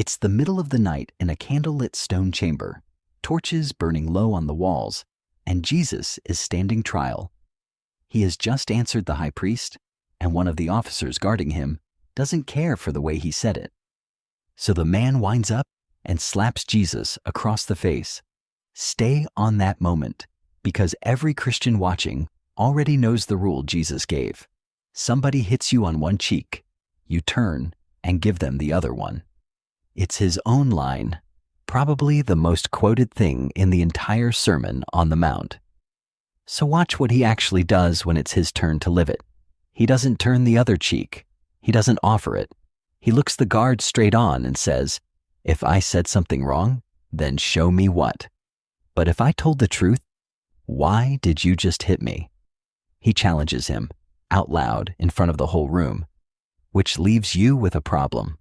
It's the middle of the night in a candlelit stone chamber, torches burning low on the walls, and Jesus is standing trial. He has just answered the high priest, and one of the officers guarding him doesn't care for the way he said it. So the man winds up and slaps Jesus across the face. Stay on that moment, because every Christian watching already knows the rule Jesus gave. Somebody hits you on one cheek, you turn and give them the other one. It's his own line, probably the most quoted thing in the entire Sermon on the Mount. So watch what he actually does when it's his turn to live it. He doesn't turn the other cheek. He doesn't offer it. He looks the guard straight on and says, "If I said something wrong, then show me what. But if I told the truth, why did you just hit me?" He challenges him, out loud in front of the whole room, which leaves you with a problem.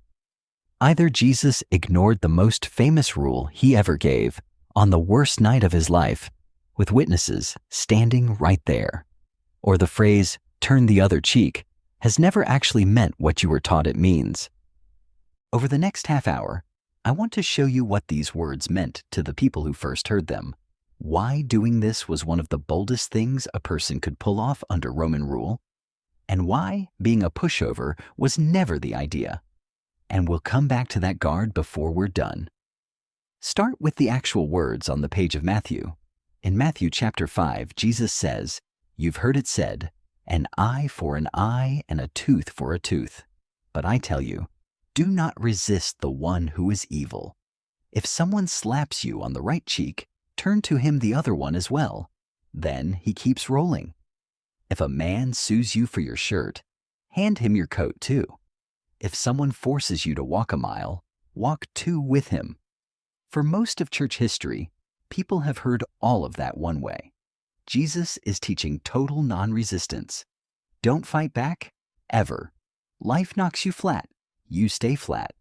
Either Jesus ignored the most famous rule he ever gave on the worst night of his life, with witnesses standing right there, or the phrase, "turn the other cheek," has never actually meant what you were taught it means. Over the next half hour, I want to show you what these words meant to the people who first heard them, why doing this was one of the boldest things a person could pull off under Roman rule, and why being a pushover was never the idea. And we'll come back to that guard before we're done. Start with the actual words on the page of Matthew. In Matthew chapter 5, Jesus says, "You've heard it said, an eye for an eye and a tooth for a tooth. But I tell you, do not resist the one who is evil. If someone slaps you on the right cheek, turn to him the other one as well." Then he keeps rolling. If a man sues you for your shirt, hand him your coat too. If someone forces you to walk a mile, walk 2 with him. For most of church history, people have heard all of that one way. Jesus is teaching total non-resistance. Don't fight back, ever. Life knocks you flat. You stay flat.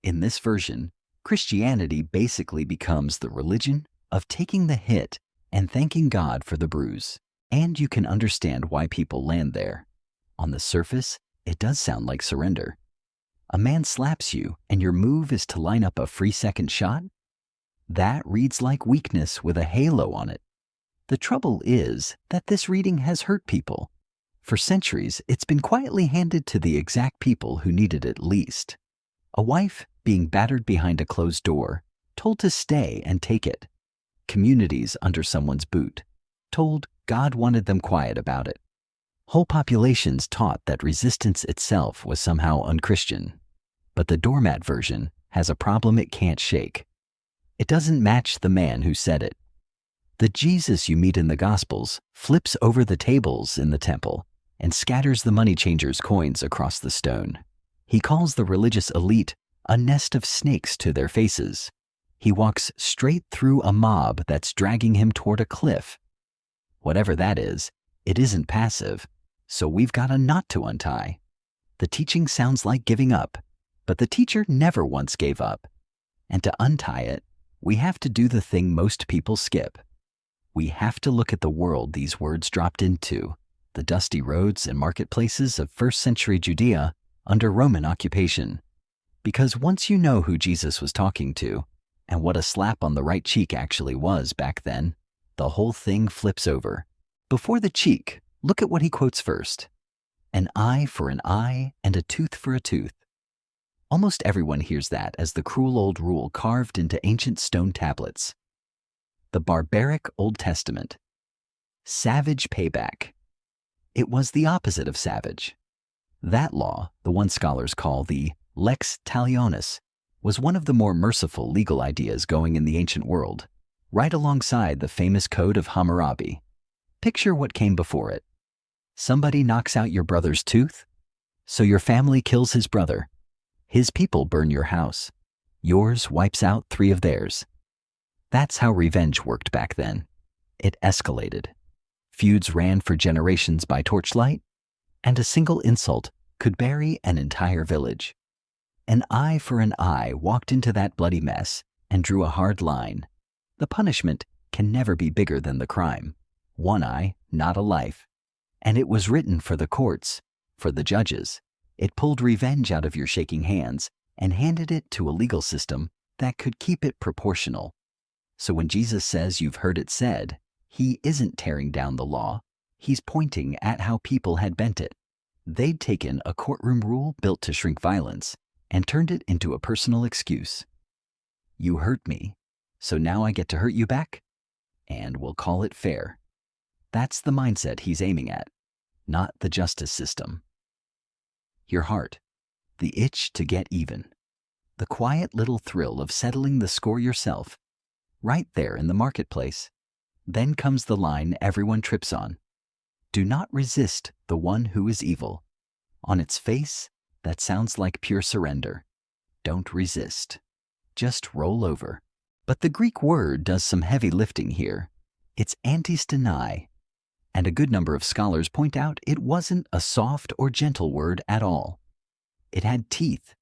In this version, Christianity basically becomes the religion of taking the hit and thanking God for the bruise. And you can understand why people land there. On the surface, it does sound like surrender. A man slaps you and your move is to line up a free second shot? That reads like weakness with a halo on it. The trouble is that this reading has hurt people. For centuries, it's been quietly handed to the exact people who needed it least. A wife being battered behind a closed door, told to stay and take it. Communities under someone's boot, told God wanted them quiet about it. Whole populations taught that resistance itself was somehow unchristian. But the doormat version has a problem it can't shake. It doesn't match the man who said it. The Jesus you meet in the Gospels flips over the tables in the temple and scatters the money changers' coins across the stone. He calls the religious elite a nest of snakes to their faces. He walks straight through a mob that's dragging him toward a cliff. Whatever that is, it isn't passive, so we've got a knot to untie. The teaching sounds like giving up, but the teacher never once gave up. And to untie it, we have to do the thing most people skip. We have to look at the world these words dropped into, the dusty roads and marketplaces of first-century Judea under Roman occupation. Because once you know who Jesus was talking to, and what a slap on the right cheek actually was back then, the whole thing flips over. Before the cheek, look at what he quotes first. "An eye for an eye and a tooth for a tooth." Almost everyone hears that as the cruel old rule carved into ancient stone tablets. The barbaric Old Testament. Savage payback. It was the opposite of savage. That law, the one scholars call the lex talionis, was one of the more merciful legal ideas going in the ancient world, right alongside the famous Code of Hammurabi. Picture what came before it. Somebody knocks out your brother's tooth, so your family kills his brother. His people burn your house. Yours wipes out 3 of theirs. That's how revenge worked back then. It escalated. Feuds ran for generations by torchlight, and a single insult could bury an entire village. An eye for an eye walked into that bloody mess and drew a hard line. The punishment can never be bigger than the crime. One eye, not a life. And it was written for the courts, for the judges. It pulled revenge out of your shaking hands and handed it to a legal system that could keep it proportional. So when Jesus says you've heard it said, he isn't tearing down the law. He's pointing at how people had bent it. They'd taken a courtroom rule built to shrink violence and turned it into a personal excuse. You hurt me, so now I get to hurt you back? And we'll call it fair. That's the mindset he's aiming at, not the justice system. Your heart, the itch to get even, the quiet little thrill of settling the score yourself, right there in the marketplace. Then comes the line everyone trips on. Do not resist the one who is evil. On its face, that sounds like pure surrender. Don't resist. Just roll over. But the Greek word does some heavy lifting here. It's antistenai, and a good number of scholars point out it wasn't a soft or gentle word at all. It had teeth.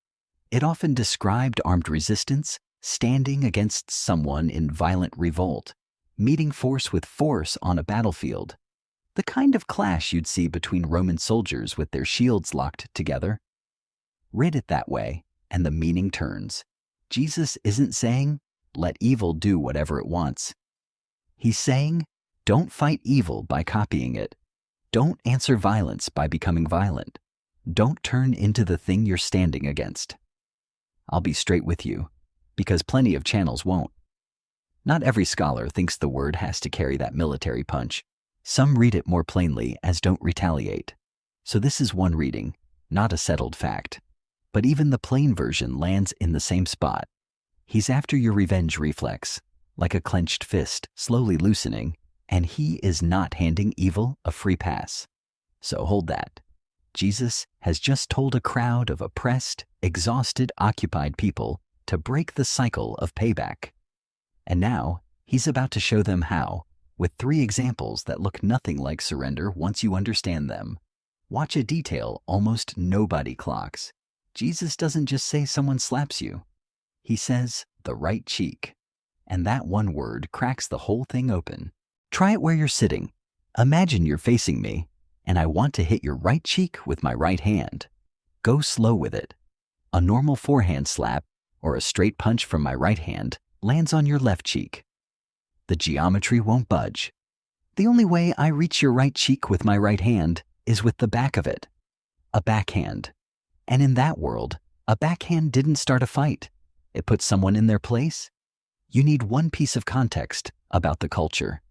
It often described armed resistance, standing against someone in violent revolt, meeting force with force on a battlefield. The kind of clash you'd see between Roman soldiers with their shields locked together. Read it that way, and the meaning turns. Jesus isn't saying, let evil do whatever it wants. He's saying, don't fight evil by copying it. Don't answer violence by becoming violent. Don't turn into the thing you're standing against. I'll be straight with you, because plenty of channels won't. Not every scholar thinks the word has to carry that military punch. Some read it more plainly as don't retaliate. So this is one reading, not a settled fact. But even the plain version lands in the same spot. He's after your revenge reflex, like a clenched fist slowly loosening, and he is not handing evil a free pass. So hold that. Jesus has just told a crowd of oppressed, exhausted, occupied people to break the cycle of payback. And now, he's about to show them how, with 3 examples that look nothing like surrender once you understand them. Watch a detail almost nobody clocks. Jesus doesn't just say someone slaps you. He says the right cheek. And that one word cracks the whole thing open. Try it where you're sitting. Imagine you're facing me, and I want to hit your right cheek with my right hand. Go slow with it. A normal forehand slap or a straight punch from my right hand lands on your left cheek. The geometry won't budge. The only way I reach your right cheek with my right hand is with the back of it. A backhand. And in that world, a backhand didn't start a fight. It put someone in their place. You need one piece of context about the culture.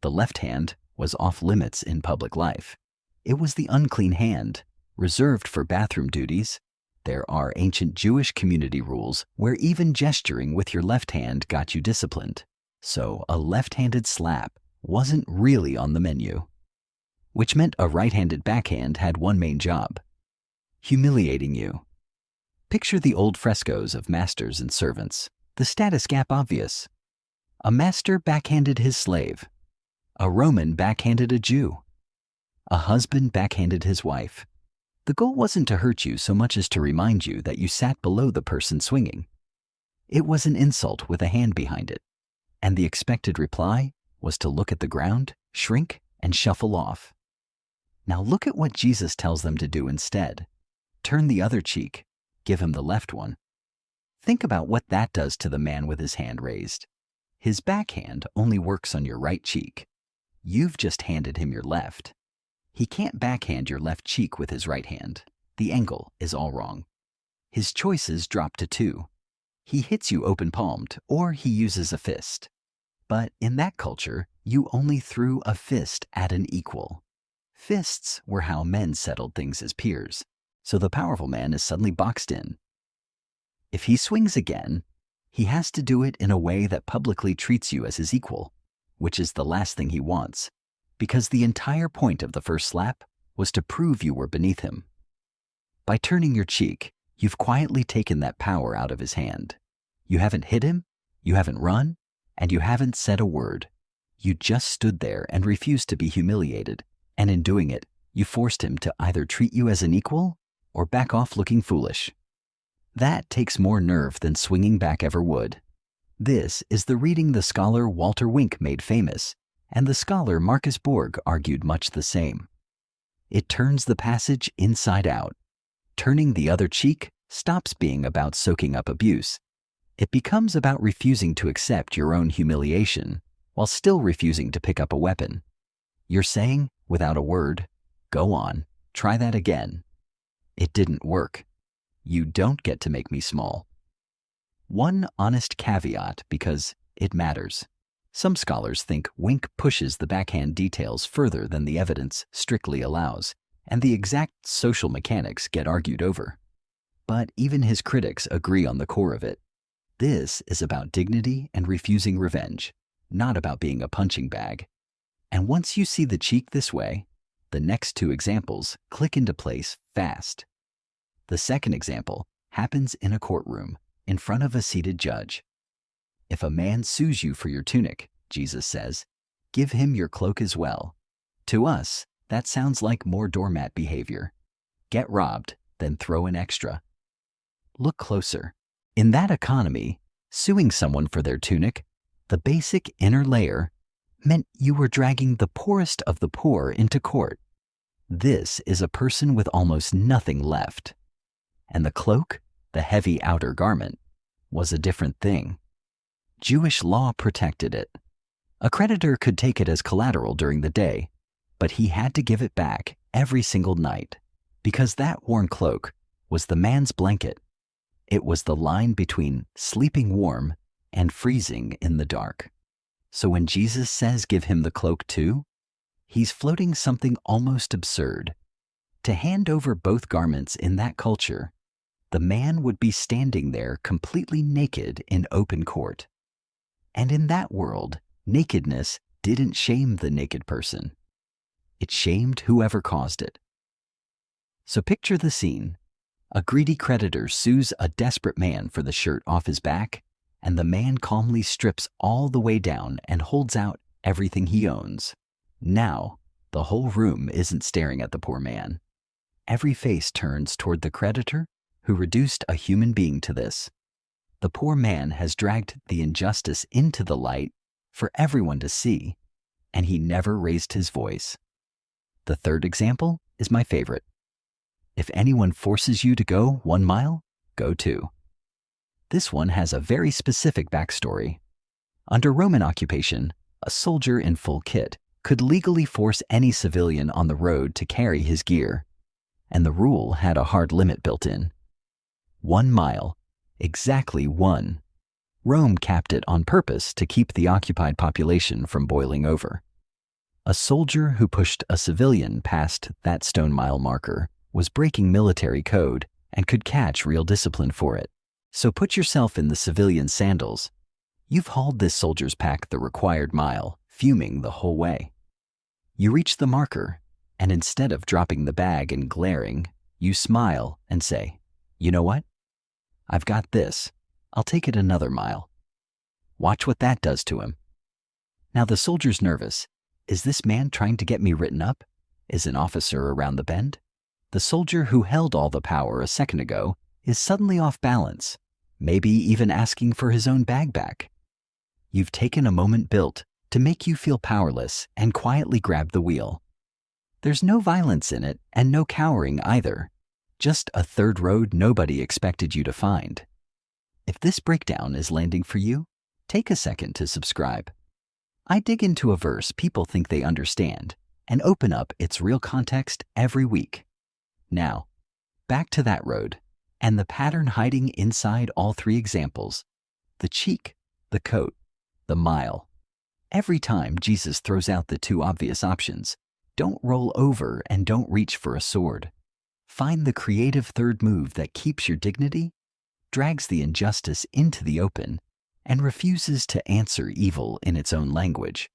The left hand was off limits in public life. It was the unclean hand, reserved for bathroom duties. There are ancient Jewish community rules where even gesturing with your left hand got you disciplined. So a left-handed slap wasn't really on the menu. Which meant a right-handed backhand had one main job: humiliating you. Picture the old frescoes of masters and servants, the status gap obvious. A master backhanded his slave. A Roman backhanded a Jew. A husband backhanded his wife. The goal wasn't to hurt you so much as to remind you that you sat below the person swinging. It was an insult with a hand behind it, and the expected reply was to look at the ground, shrink, and shuffle off. Now look at what Jesus tells them to do instead. Turn the other cheek. Give him the left one. Think about what that does to the man with his hand raised. His backhand only works on your right cheek. You've just handed him your left. He can't backhand your left cheek with his right hand. The angle is all wrong. His choices drop to 2. He hits you open-palmed, or he uses a fist. But in that culture, you only threw a fist at an equal. Fists were how men settled things as peers, so the powerful man is suddenly boxed in. If he swings again, he has to do it in a way that publicly treats you as his equal, which is the last thing he wants, because the entire point of the first slap was to prove you were beneath him. By turning your cheek, you've quietly taken that power out of his hand. You haven't hit him, you haven't run, and you haven't said a word. You just stood there and refused to be humiliated, and in doing it, you forced him to either treat you as an equal or back off looking foolish. That takes more nerve than swinging back ever would. This is the reading the scholar Walter Wink made famous, and the scholar Marcus Borg argued much the same. It turns the passage inside out. Turning the other cheek stops being about soaking up abuse. It becomes about refusing to accept your own humiliation while still refusing to pick up a weapon. You're saying, without a word, "Go on, try that again. It didn't work. You don't get to make me small." One honest caveat, because it matters. Some scholars think Wink pushes the backhand details further than the evidence strictly allows, and the exact social mechanics get argued over. But even his critics agree on the core of it. This is about dignity and refusing revenge, not about being a punching bag. And once you see the cheek this way, the next two examples click into place fast. The second example happens in a courtroom, in front of a seated judge. If a man sues you for your tunic, Jesus says, give him your cloak as well. To us, that sounds like more doormat behavior. Get robbed, then throw in extra. Look closer. In that economy, suing someone for their tunic, the basic inner layer, meant you were dragging the poorest of the poor into court. This is a person with almost nothing left. And the cloak, the heavy outer garment, was a different thing. Jewish law protected it. A creditor could take it as collateral during the day, but he had to give it back every single night, because that worn cloak was the man's blanket. It was the line between sleeping warm and freezing in the dark. So when Jesus says give him the cloak too, he's floating something almost absurd. To hand over both garments in that culture, the man would be standing there completely naked in open court. And in that world, nakedness didn't shame the naked person. It shamed whoever caused it. So picture the scene. A greedy creditor sues a desperate man for the shirt off his back, and the man calmly strips all the way down and holds out everything he owns. Now, the whole room isn't staring at the poor man. Every face turns toward the creditor who reduced a human being to this. The poor man has dragged the injustice into the light for everyone to see, and he never raised his voice. The third example is my favorite. If anyone forces you to go 1 mile, go 2. This one has a very specific backstory. Under Roman occupation, a soldier in full kit could legally force any civilian on the road to carry his gear, and the rule had a hard limit built in. 1 mile, exactly 1. Rome capped it on purpose to keep the occupied population from boiling over. A soldier who pushed a civilian past that stone mile marker was breaking military code and could catch real discipline for it. So put yourself in the civilian's sandals. You've hauled this soldier's pack the required mile, fuming the whole way. You reach the marker, and instead of dropping the bag and glaring, you smile and say, "You know what? I've got this. I'll take it another mile." Watch what that does to him. Now the soldier's nervous. Is this man trying to get me written up? Is an officer around the bend? The soldier who held all the power a second ago is suddenly off balance, maybe even asking for his own bag back. You've taken a moment built to make you feel powerless and quietly grab the wheel. There's no violence in it and no cowering either, just a third road nobody expected you to find. If this breakdown is landing for you, take a second to subscribe. I dig into a verse people think they understand and open up its real context every week. Now, back to that road, and the pattern hiding inside all 3 examples: the cheek, the coat, the mile. Every time Jesus throws out the 2 obvious options, don't roll over and don't reach for a sword. Find the creative third move that keeps your dignity, drags the injustice into the open, and refuses to answer evil in its own language.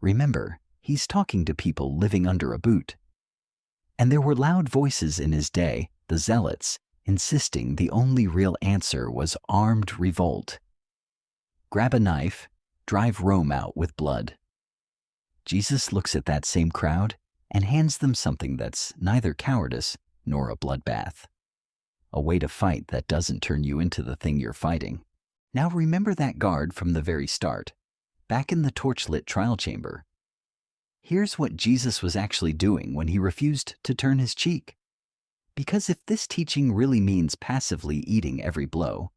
Remember, he's talking to people living under a boot. And there were loud voices in his day, the zealots, insisting the only real answer was armed revolt. Grab a knife, drive Rome out with blood. Jesus looks at that same crowd and hands them something that's neither cowardice nor a bloodbath. A way to fight that doesn't turn you into the thing you're fighting. Now remember that guard from the very start, back in the torchlit trial chamber. Here's what Jesus was actually doing when he refused to turn his cheek. Because if this teaching really means passively eating every blow,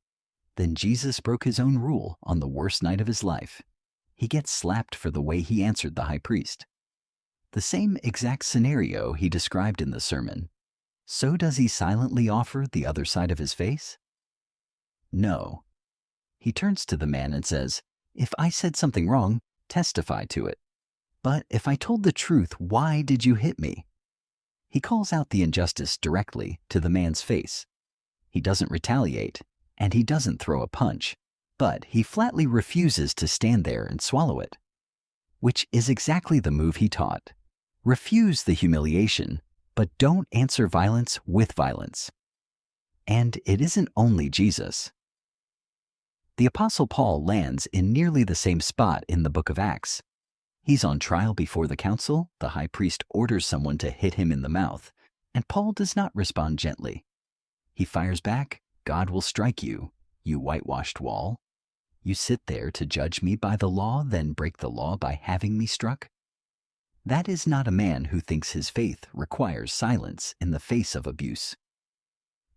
then Jesus broke his own rule on the worst night of his life. He gets slapped for the way he answered the high priest. The same exact scenario he described in the sermon. So does he silently offer the other side of his face? No. He turns to the man and says, "If I said something wrong, testify to it. But if I told the truth, why did you hit me?" He calls out the injustice directly to the man's face. He doesn't retaliate, and he doesn't throw a punch, but he flatly refuses to stand there and swallow it. Which is exactly the move he taught. Refuse the humiliation, but don't answer violence with violence. And it isn't only Jesus. The Apostle Paul lands in nearly the same spot in the book of Acts. He's on trial before the council, the high priest orders someone to hit him in the mouth, and Paul does not respond gently. He fires back, "God will strike you, you whitewashed wall. You sit there to judge me by the law, then break the law by having me struck?" That is not a man who thinks his faith requires silence in the face of abuse.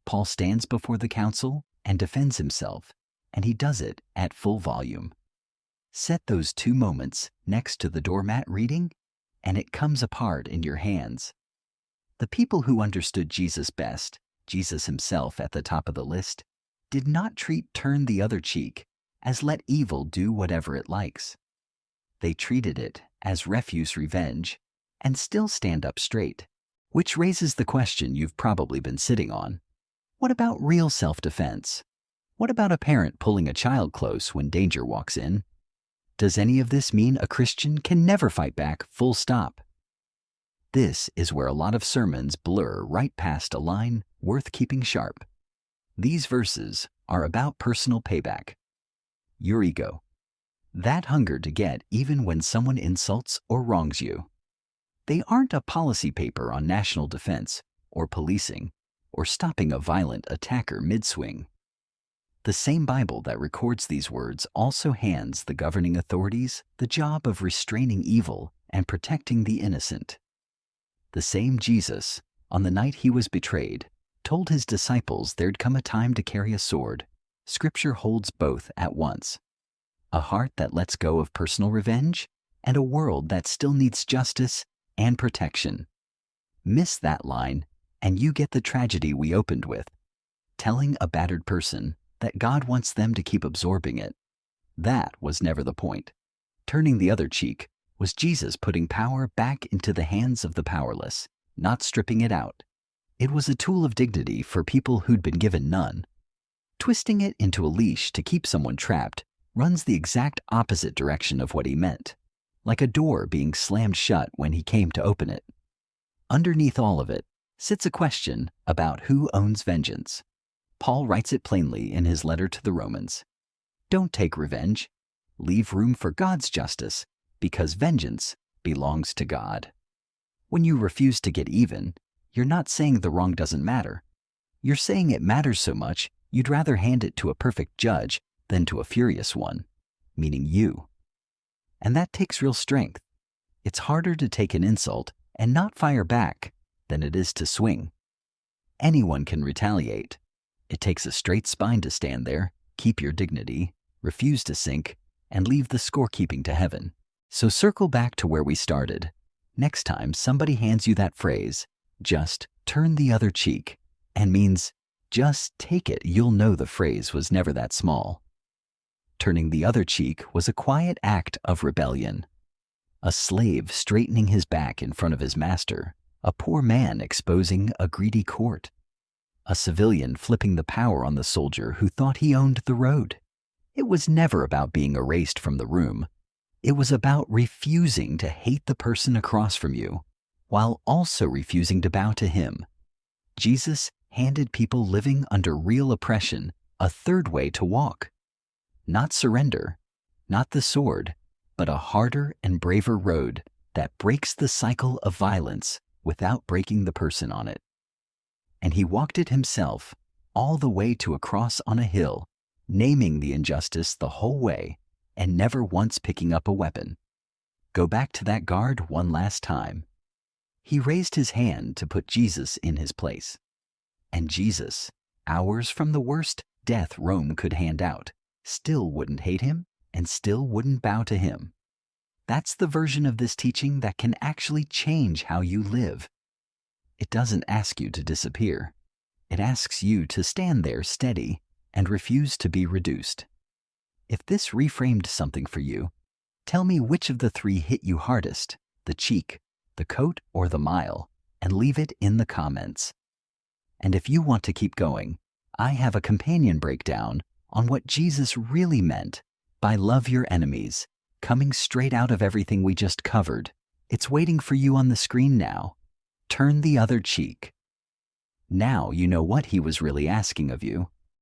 Paul stands before the council and defends himself, and he does it at full volume. Set those 2 moments next to the doormat reading, and it comes apart in your hands. The people who understood Jesus best, Jesus himself at the top of the list, did not treat "turn the other cheek" as let evil do whatever it likes. They treated it as refuse revenge and still stand up straight, which raises the question you've probably been sitting on. What about real self-defense? What about a parent pulling a child close when danger walks in? Does any of this mean a Christian can never fight back, full stop? This is where a lot of sermons blur right past a line worth keeping sharp. These verses are about personal payback. Your ego. That hunger to get even when someone insults or wrongs you. They aren't a policy paper on national defense or policing or stopping a violent attacker mid-swing. The same Bible that records these words also hands the governing authorities the job of restraining evil and protecting the innocent. The same Jesus, on the night he was betrayed, told his disciples there'd come a time to carry a sword. Scripture holds both at once. A heart that lets go of personal revenge, and a world that still needs justice and protection. Miss that line, and you get the tragedy we opened with, telling a battered person that God wants them to keep absorbing it. That was never the point. Turning the other cheek was Jesus putting power back into the hands of the powerless, not stripping it out. It was a tool of dignity for people who'd been given none. Twisting it into a leash to keep someone trapped runs the exact opposite direction of what he meant, like a door being slammed shut when he came to open it. Underneath all of it sits a question about who owns vengeance. Paul writes it plainly in his letter to the Romans. Don't take revenge. Leave room for God's justice, because vengeance belongs to God. When you refuse to get even, you're not saying the wrong doesn't matter. You're saying it matters so much you'd rather hand it to a perfect judge than to a furious one, meaning you. And that takes real strength. It's harder to take an insult and not fire back than it is to swing. Anyone can retaliate. It takes a straight spine to stand there, keep your dignity, refuse to sink, and leave the scorekeeping to heaven. So circle back to where we started. Next time somebody hands you that phrase, just turn the other cheek, and means just take it, you'll know the phrase was never that small. Turning the other cheek was a quiet act of rebellion. A slave straightening his back in front of his master, a poor man exposing a greedy court. A civilian flipping the power on the soldier who thought he owned the road. It was never about being erased from the room. It was about refusing to hate the person across from you, while also refusing to bow to him. Jesus handed people living under real oppression a third way to walk. Not surrender, not the sword, but a harder and braver road that breaks the cycle of violence without breaking the person on it. And he walked it himself, all the way to a cross on a hill, naming the injustice the whole way and never once picking up a weapon. Go back to that guard one last time. He raised his hand to put Jesus in his place. And Jesus, hours from the worst death Rome could hand out, still wouldn't hate him and still wouldn't bow to him. That's the version of this teaching that can actually change how you live. It doesn't ask you to disappear. It asks you to stand there steady and refuse to be reduced. If this reframed something for you, tell me which of the three hit you hardest, the cheek, the coat, or the mile, and leave it in the comments. And if you want to keep going, I have a companion breakdown on what Jesus really meant by love your enemies, coming straight out of everything we just covered. It's waiting for you on the screen now. Turn the other cheek. Now you know what he was really asking of you.